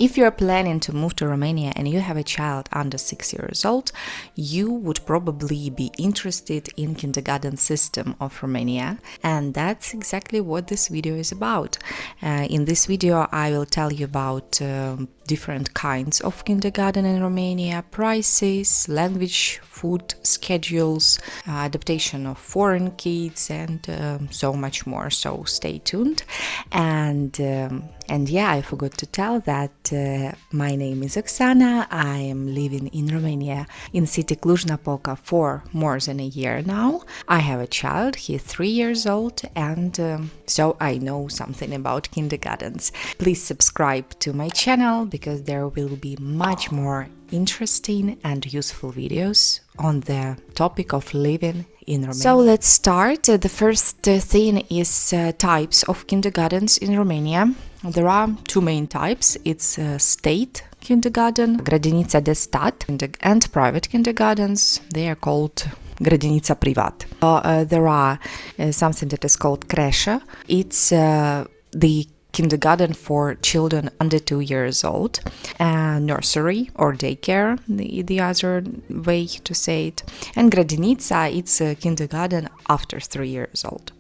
If you're planning to move to Romania and you have a child under 6 years old, you would probably be interested in kindergarten system of Romania, and that's exactly what this video is about. In this video I will tell you about different kinds of kindergarten in Romania, prices, language, food schedules, adaptation of foreign kids, and so much more. So stay tuned. And yeah, I forgot to tell that my name is Oksana. I am living in Romania, in city Cluj-Napoca, for more than a year now. I have a child, he's 3 years old, and so I know something about kindergartens. Please subscribe to my channel because there will be much more interesting and useful videos on the topic of living in Romania. So let's start. The first thing is types of kindergartens in Romania. There are two main types. It's state kindergarten, grădinița de stat, and private kindergartens. They are called grădinița privat. There are something that is called creche. It's the kindergarten for children under 2 years old, nursery or daycare, the other way to say it, and grădinița, it's a kindergarten after 3 years old.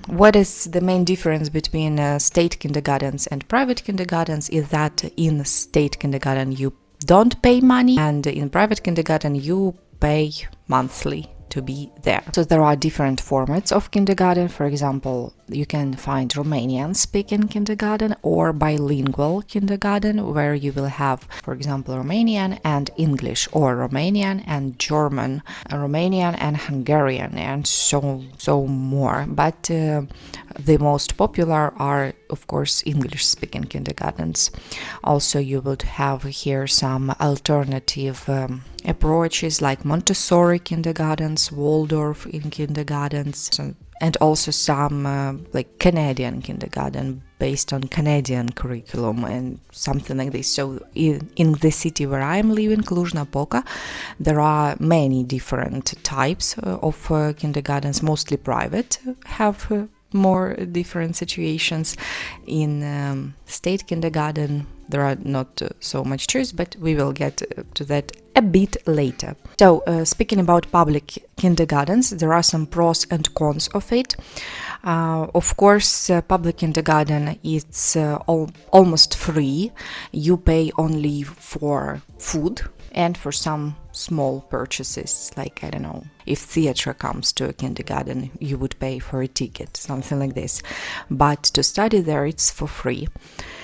What is the main difference between state kindergartens and private kindergartens is that in state kindergarten you don't pay money, and in private kindergarten you pay monthly to be there. So there are different formats of kindergarten. For example, you can find Romanian speaking kindergarten or bilingual kindergarten, where you will have, for example, Romanian and English, or Romanian and German, Romanian and Hungarian, and so more. But the most popular are, of course, English speaking kindergartens. Also, you would have here some alternative approaches like Montessori kindergartens, Waldorf in kindergartens, and also some like Canadian kindergarten based on Canadian curriculum and something like this. So in the city where I'm living, Cluj-Napoca, there are many different types of kindergartens, mostly private, have more different situations. In state kindergarten there are not so much choice, but we will get to that a bit later. So speaking about public kindergartens, there are some pros and cons of it. Of course, public kindergarten is almost free. You pay only for food and for some small purchases, like, I don't know, if theater comes to a kindergarten, you would pay for a ticket, something like this. But to study there, it's for free.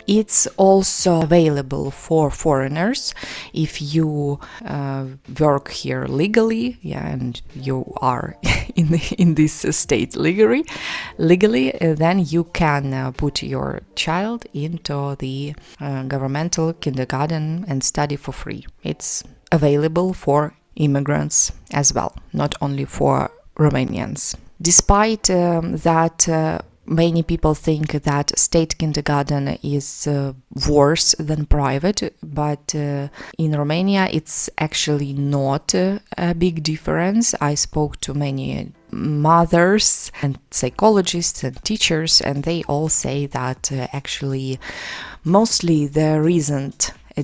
It's also available for foreigners. If you work here legally, and you are in this state legally, then you can put your child into the governmental kindergarten and study for free. It's available for immigrants as well, not only for Romanians. Despite that many people think that state kindergarten is worse than private, but in Romania it's actually not a big difference. I spoke to many mothers and psychologists and teachers, and they all say that actually mostly there isn't a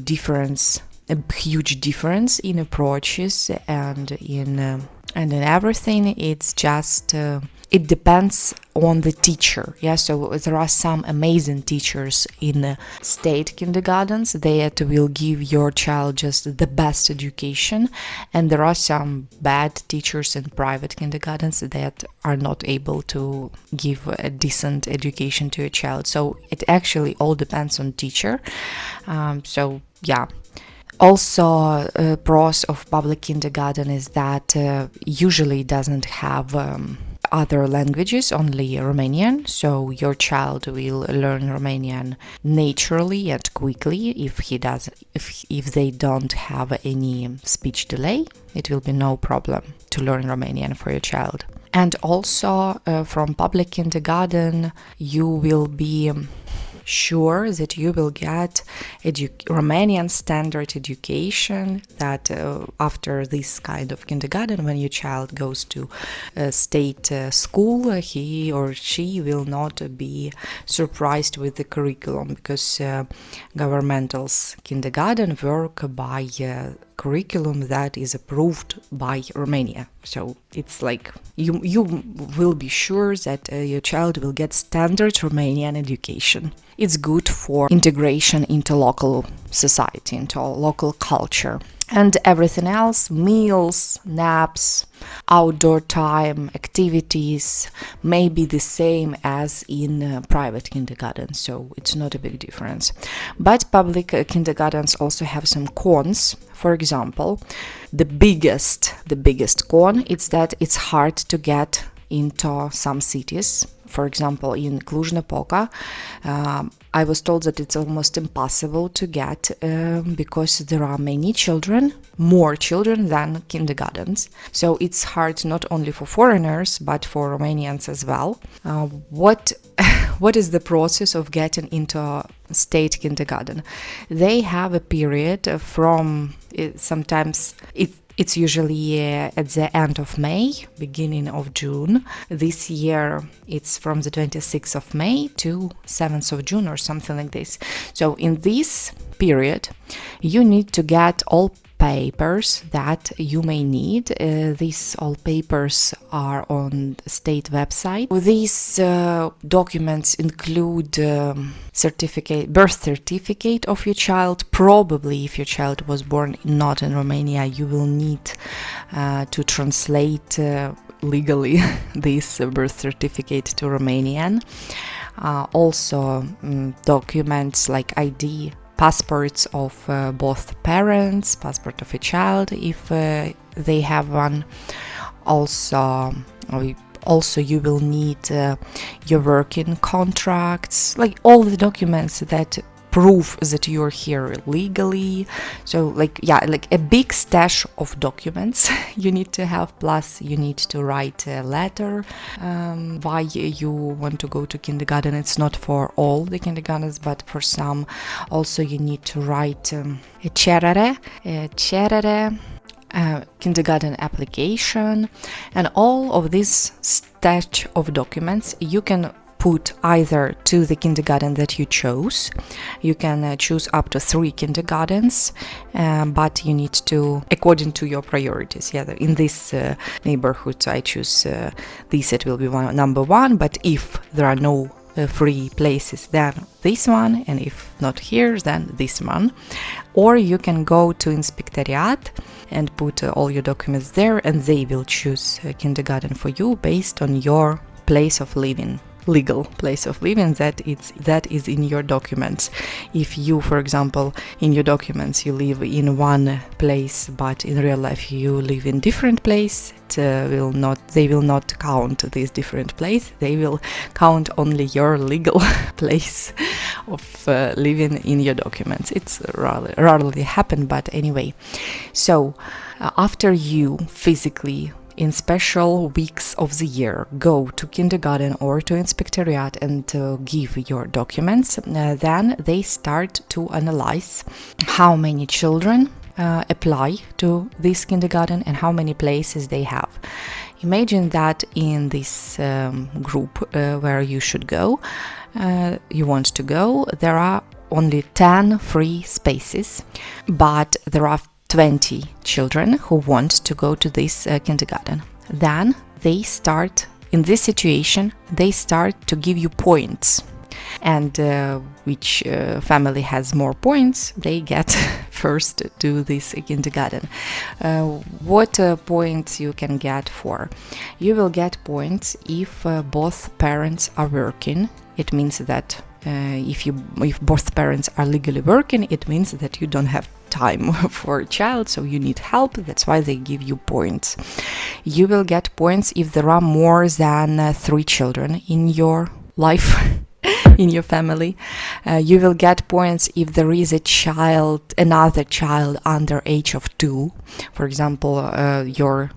huge difference in approaches and in everything. It's just it depends on the teacher. Yeah, so there are some amazing teachers in state kindergartens that will give your child just the best education, and there are some bad teachers in private kindergartens that are not able to give a decent education to a child. So it actually all depends on teacher. So yeah. Also, pros of public kindergarten is that usually doesn't have other languages, only Romanian. So your child will learn Romanian naturally and quickly if they don't have any speech delay. It will be no problem to learn Romanian for your child. And also from public kindergarten you will be sure that you will get Romanian standard education, that after this kind of kindergarten, when your child goes to state school, he or she will not be surprised with the curriculum, because governmental kindergarten work by curriculum that is approved by Romania. So it's like you will be sure that your child will get standard Romanian education. It's good for integration into local society, into local culture. And everything else, meals, naps, outdoor time, activities, may be the same as in private kindergarten, so it's not a big difference. But public kindergartens also have some cons. For example, the biggest con is that it's hard to get into some cities. For example, in Cluj-Napoca, I was told that it's almost impossible to get because there are many children, more children than kindergartens. So it's hard not only for foreigners, but for Romanians as well. What is the process of getting into state kindergarten? They have a period from sometimes it's usually at the end of May, beginning of June. This year it's from the 26th of May to 7th of June or something like this. So in this period, you need to get all papers that you may need. These all papers are on the state website. These documents include birth certificate of your child. Probably if your child was born not in Romania, you will need to translate legally this birth certificate to Romanian. Also documents like ID, passports of both parents, passport of a child if they have one. Also you will need your working contracts, like all the documents that prove that you're here legally. So like a big stash of documents you need to have, plus you need to write a letter why you want to go to kindergarten. It's not for all the kindergartens, but for some. Also you need to write a cerere, kindergarten application, and all of this stash of documents you can put either to the kindergarten that you chose. You can choose up to 3 kindergartens, but you need to, according to your priorities. Yeah, in this neighborhood I choose this, it will be number 1, but if there are no free places, then this one, and if not here, then this one. Or you can go to Inspectoriat and put all your documents there, and they will choose a kindergarten for you based on your place of living, legal place of living that is in your documents. If you, for example, in your documents you live in one place, but in real life you live in different place, they will not count this different place. They will count only your legal place of living in your documents. It's rarely happen, but anyway. So after you physically in special weeks of the year go to kindergarten or to Inspectoriat and give your documents, then they start to analyze how many children apply to this kindergarten and how many places they have. Imagine that in this group where you should go, you want to go, there are only 10 free spaces, but there are 20 children who want to go to this kindergarten. Then they start, in this situation, they start to give you points. And which family has more points, they get first to this kindergarten. What points you can get for? You will get points if both parents are working. It means that if both parents are legally working, it means that you don't have time for a child, so you need help. That's why they give you points. You will get points if there are more than 3 children in your life, in your family. You will get points if there is another child under age of 2. For example, your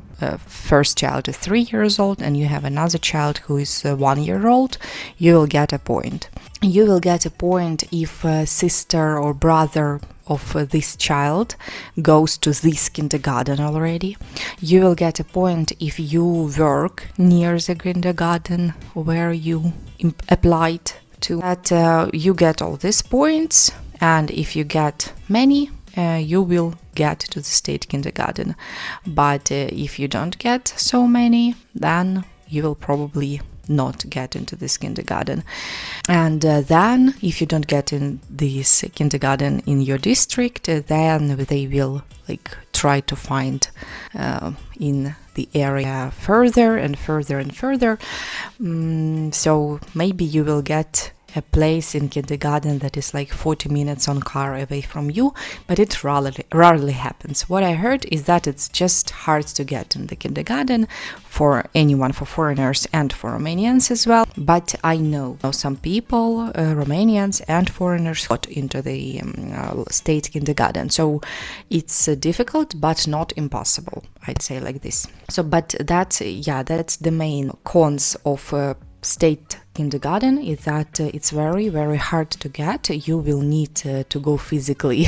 first child is 3 years old and you have another child who is 1 year old, you will get a point. You will get a point if a sister or brother of this child goes to this kindergarten already. You will get a point if you work near the kindergarten where you applied to. That you get all these points, and if you get many, you will get to the state kindergarten. But if you don't get so many, then you will probably not get into this kindergarten. And then if you don't get in this kindergarten in your district, then they will try to find in the area further and further and further. So maybe you will get a place in kindergarten that is 40 minutes on car away from you, but it rarely happens. What I heard is that it's just hard to get in the kindergarten for anyone, for foreigners and for Romanians as well. But I know some people, Romanians and foreigners, got into the state kindergarten. So it's difficult, but not impossible, I'd say like this. So, but that's the main cons of state kindergarten, is that it's very, very hard to get. You will need to go physically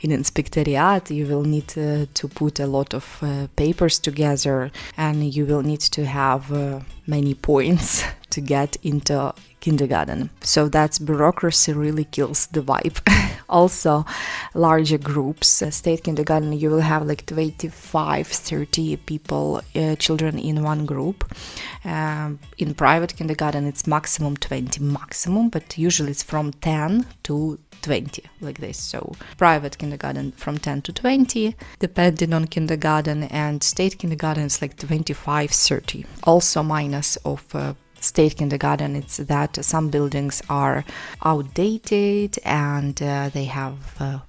in inspectoriat. You will need to put a lot of papers together, and you will need to have many points to get into kindergarten. So that's bureaucracy really kills the vibe. Also, larger groups. State kindergarten, you will have 25-30 people, children in one group. In private kindergarten, it's maximum 20, but usually it's from 10 to 20, like this. So private kindergarten from 10 to 20, depending on kindergarten, and state kindergarten is 25-30. Also minus of state kindergarten, it's that some buildings are outdated and they have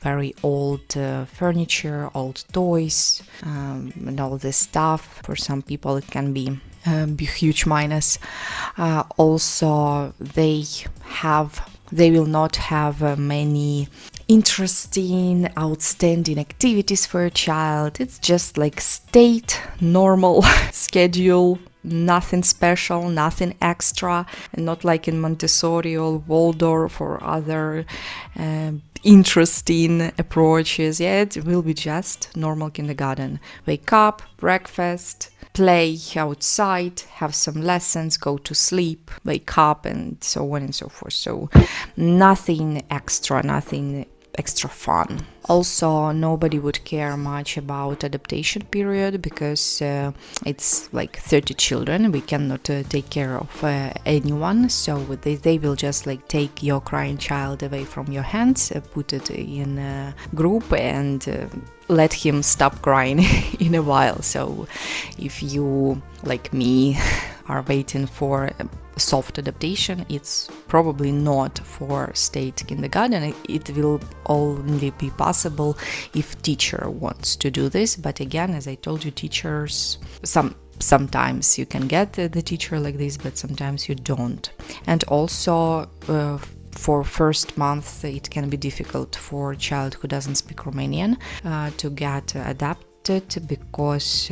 very old furniture, old toys, and all this stuff. For some people it can be a huge minus. Also they will not have many interesting, outstanding activities for a child. It's just state normal schedule, nothing special, nothing extra, and not like in Montessori or Waldorf or other interesting approaches. Yeah, it will be just normal kindergarten. Wake up, breakfast, play outside, have some lessons, go to sleep, wake up, and so on and so forth. So nothing extra fun. Also, nobody would care much about adaptation period because it's 30 children. We cannot take care of anyone, so they will just take your crying child away from your hands, put it in a group, and let him stop crying in a while. So if you, like me, are waiting for soft adaptation, it's probably not for state kindergarten. It will only be possible if teacher wants to do this. But again, as I told you, teachers, sometimes you can get the teacher like this, but sometimes you don't. And also for first month it can be difficult for a child who doesn't speak Romanian to get adapted, because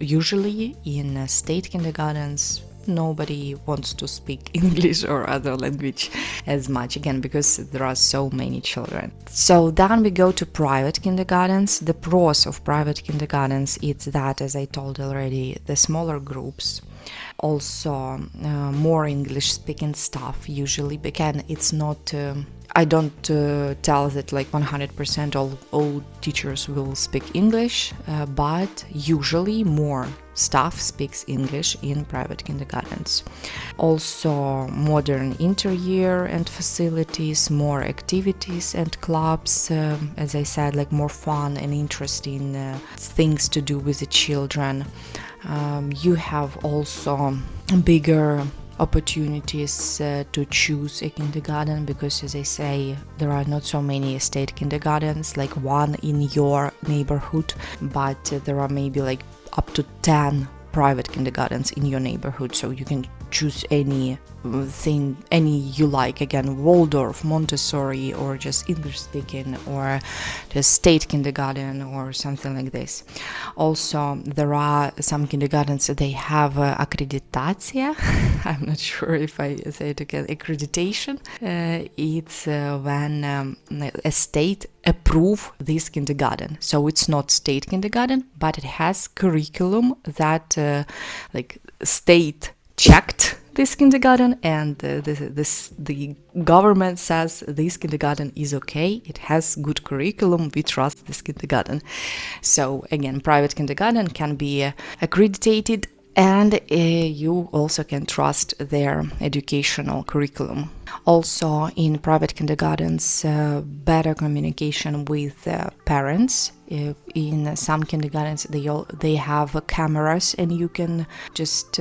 usually in state kindergartens nobody wants to speak English or other language as much, again because there are so many children. So then we go to private kindergartens. The pros of private kindergartens is that, as I told already, the smaller groups, also more English speaking staff usually. Again, it's not I don't tell that 100% all teachers will speak English, but usually more staff speaks English in private kindergartens. Also modern interior and facilities, more activities and clubs, as I said, more fun and interesting things to do with the children. You have also bigger opportunities to choose a kindergarten, because, as I say, there are not so many state kindergartens, one in your neighborhood, but there are maybe up to 10 private kindergartens in your neighborhood, so you can choose any thing, any you like, again, Waldorf, Montessori, or just English speaking, or just state kindergarten or something like this. Also, there are some kindergartens that they have accreditation. I'm not sure if I say it again, accreditation. It's when a state approve this kindergarten. So it's not state kindergarten, but it has curriculum that like state checked this kindergarten, and the government says this kindergarten is okay, it has good curriculum, we trust this kindergarten. So again, private kindergarten can be accredited, and you also can trust their educational curriculum. Also, in private kindergartens, better communication with parents. In some kindergartens, they have cameras, and you can just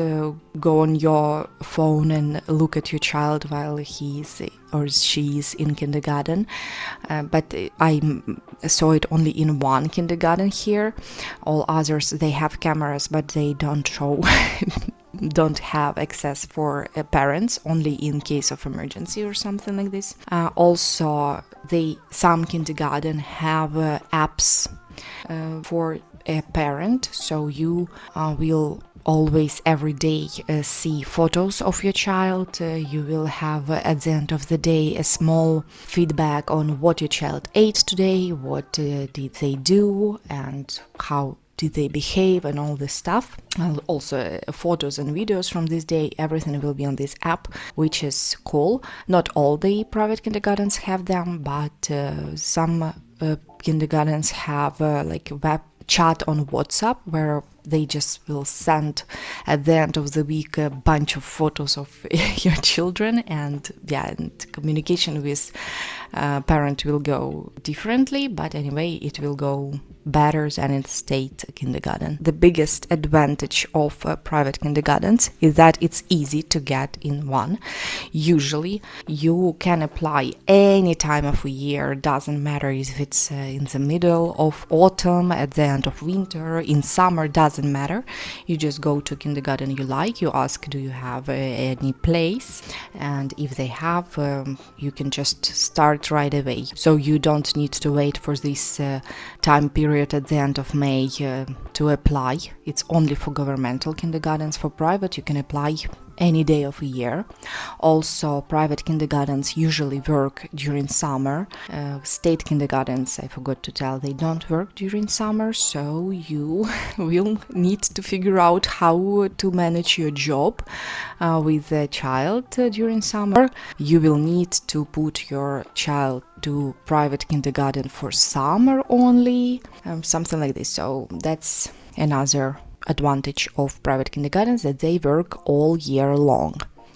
go on your phone and look at your child while he's or she's in kindergarten. But I saw it only in one kindergarten here. All others, they have cameras, but they don't show don't have access for parents, only in case of emergency or something like this. Also, some kindergarten have apps for a parent, so you will always every day see photos of your child. You will have at the end of the day a small feedback on what your child ate today, what did they do, and how did they behave, and all this stuff. Also photos and videos from this day, everything will be on this app, which is cool. Not all the private kindergartens have them, but some kindergartens have like web chat on WhatsApp, where they just will send at the end of the week a bunch of photos of your children, and communication with parent will go differently, but anyway, it will go better than in state kindergarten. The biggest advantage of private kindergartens is that it's easy to get in one. Usually you can apply any time of the year, doesn't matter if it's in the middle of autumn, at the end of winter, in summer, doesn't matter. You just go to kindergarten you like, you ask, do you have any place, and if they have, you can just start right away. So you don't need to wait for this time period at the end of May to apply. It's only for governmental kindergartens. For private, you can apply any day of the year. Also, private kindergartens usually work during summer. State kindergartens, I forgot to tell, they don't work during summer, so you will need to figure out how to manage your job with a child during summer. You will need to put your child to private kindergarten for summer only, something like this. So that's another advantage of private kindergartens, that they work all year long,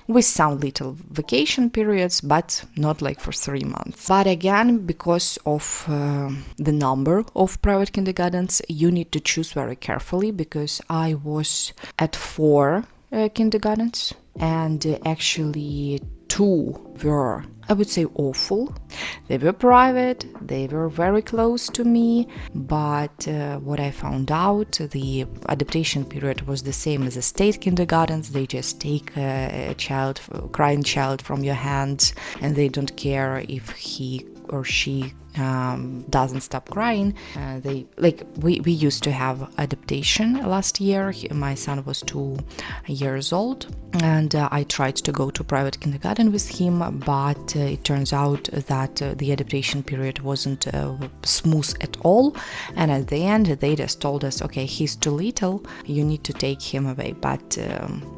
with some little vacation periods, but not like for 3 months. But again, because of the number of private kindergartens, you need to choose very carefully, because I was at 4 kindergartens, and actually 2 were, I would say, awful. They were private, they were very close to me, but what I found out, the adaptation period was the same as the state kindergartens. They just take a crying child from your hands, and they don't care if he or she doesn't stop crying. We used to have adaptation last year. My son was 2 years old, and I tried to go to private kindergarten with him, but it turns out that the adaptation period wasn't smooth at all, and at the end they just told us, okay, he's too little, you need to take him away. But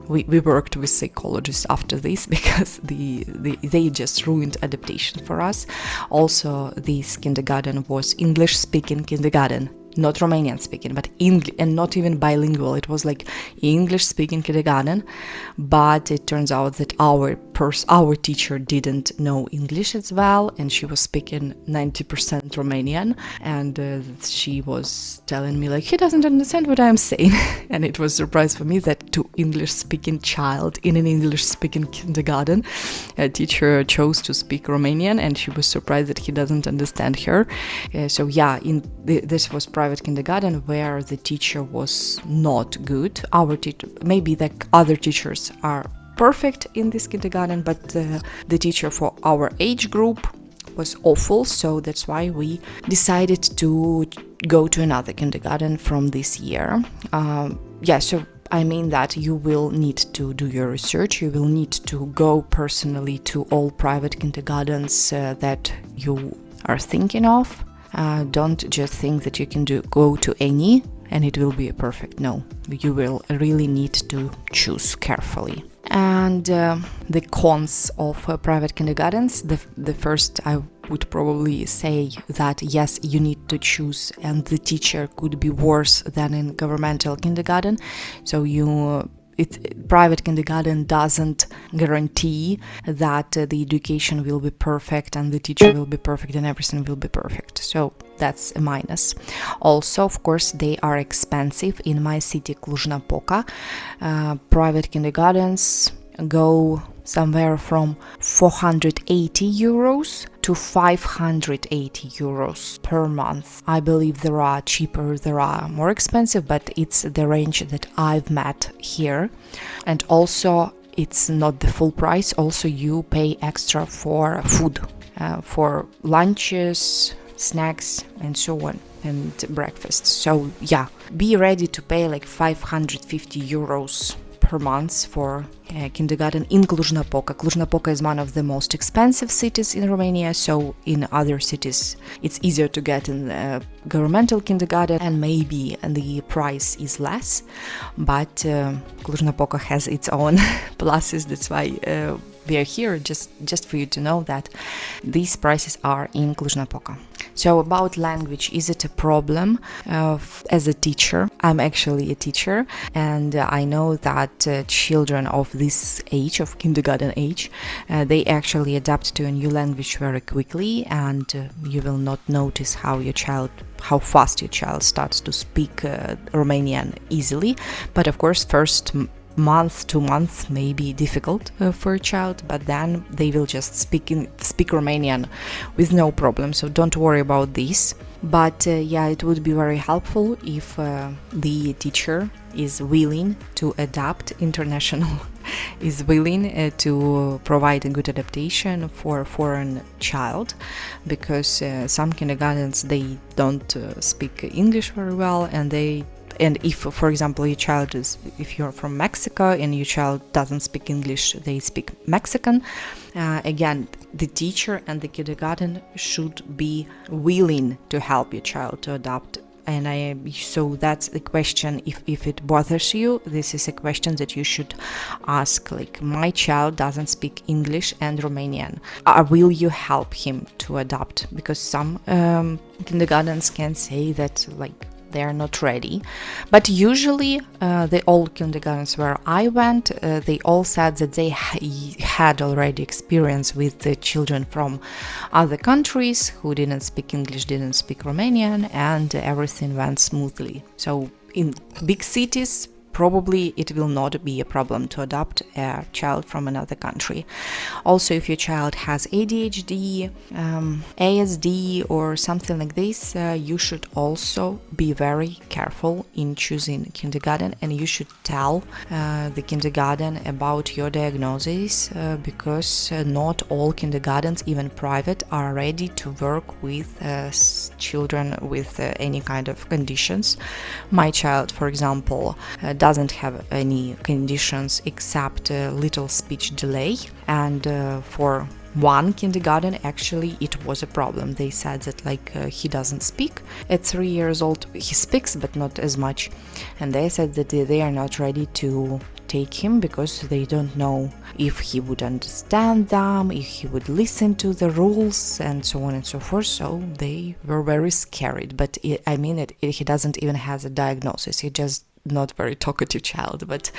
we worked with psychologists after this, because they just ruined adaptation for us. Also, this kindergarten was English speaking kindergarten, not Romanian speaking, but English, and not even bilingual. It was like English speaking kindergarten, but it turns out that our teacher didn't know English as well, and she was speaking 90% Romanian, and she was telling me like, he doesn't understand what I'm saying. And it was a surprise for me that to English speaking child in an English speaking kindergarten, a teacher chose to speak Romanian, and she was surprised that he doesn't understand her. This was private kindergarten where the teacher was not good. Our teacher, maybe the other teachers are perfect in this kindergarten, but the teacher for our age group was awful, so that's why we decided to go to another kindergarten from this year. So I mean that you will need to do your research, you will need to go personally to all private kindergartens that you are thinking of. Don't just think that you can go to any and it will be perfect. No, you will really need to choose carefully. And the cons of private kindergartens, the first, I would probably say that yes, you need to choose, and the teacher could be worse than in governmental kindergarten. So private kindergarten doesn't guarantee that the education will be perfect and the teacher will be perfect and everything will be perfect. So that's a minus. Also, of course, they are expensive. In my city, Cluj-Napoca, private kindergartens go somewhere from 480 euros to 580 euros per month. I believe there are cheaper, there are more expensive, but it's the range that I've met here. And also, it's not the full price. Also, you pay extra for food, for lunches, snacks, and so on, and breakfast. So yeah, be ready to pay like 550 euros per month for kindergarten in Cluj-Napoca. Cluj-Napoca is one of the most expensive cities in Romania, so in other cities it's easier to get in governmental kindergarten and maybe the price is less, but Cluj-Napoca has its own pluses. That's why we are here, just for you to know that these prices are in Cluj-Napoca. So about language, is it a problem? As a teacher, I'm actually a teacher, and I know that children of this age, of kindergarten age, they actually adapt to a new language very quickly, and you will not notice how fast your child starts to speak Romanian easily. But of course, first month, 2 months may be difficult for a child, but then they will just speak Romanian with no problem, so don't worry about this. But it would be very helpful if the teacher is willing to adapt international, is willing to provide a good adaptation for a foreign child, because some kindergartens, they don't speak English very well, and if, for example, if you're from Mexico and your child doesn't speak English, they speak Mexican, again, the teacher and the kindergarten should be willing to help your child to adapt. And so that's the question. If it bothers you, this is a question that you should ask. Like, my child doesn't speak English and Romanian. Will you help him to adapt? Because some kindergartens can say that, like, they are not ready. But usually the old kindergartens where I went, they all said that they had already experience with the children from other countries who didn't speak English, didn't speak Romanian, and everything went smoothly. So in big cities, probably it will not be a problem to adopt a child from another country. Also, if your child has ADHD, ASD, or something like this, you should also be very careful in choosing kindergarten, and you should tell the kindergarten about your diagnosis, because not all kindergartens, even private, are ready to work with children with any kind of conditions. My child, for example, doesn't have any conditions except a little speech delay, and for one kindergarten, actually, it was a problem. They said that he doesn't speak. At 3 years old, he speaks, but not as much. And they said that they are not ready to take him because they don't know if he would understand them, if he would listen to the rules, and so on and so forth. So they were very scared. But he doesn't even have a diagnosis. He just not very talkative child. But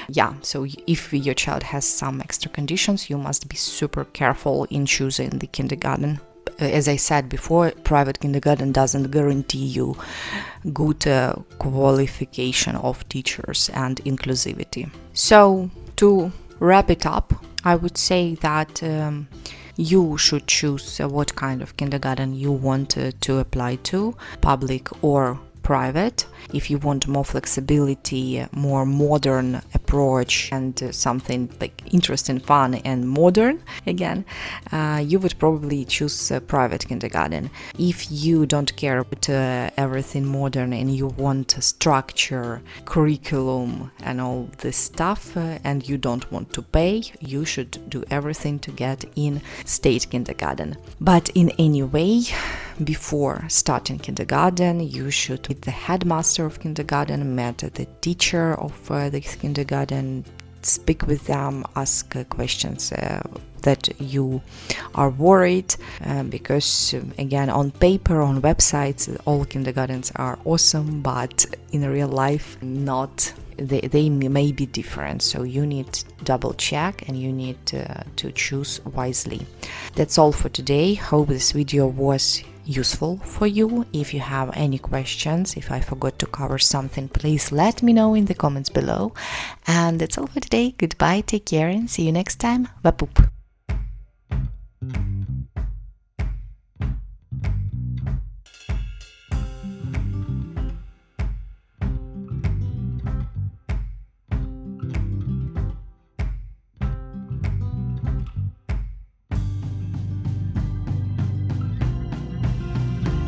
yeah, so if your child has some extra conditions, you must be super careful in choosing the kindergarten. As I said before, private kindergarten doesn't guarantee you good qualification of teachers and inclusivity. So to wrap it up, I would say that you should choose what kind of kindergarten you want to apply to, public or private. If you want more flexibility, more modern approach approach and something like interesting, fun and modern again, you would probably choose a private kindergarten. If you don't care about everything modern and you want a structure, curriculum and all this stuff, and you don't want to pay, you should do everything to get in state kindergarten. But in any way, before starting kindergarten, you should meet the headmaster of kindergarten, meet the teacher of the kindergarten, speak with them, ask questions that you are worried, because again, on paper, on websites, all kindergartens are awesome, but in real life, not. They may be different, so you need to double check and you need to choose wisely. That's all for today. Hope this video was useful for you. If you have any questions, if I forgot to cover something, please let me know in the comments below. And that's all for today. Goodbye, take care, and see you next time. Vapup!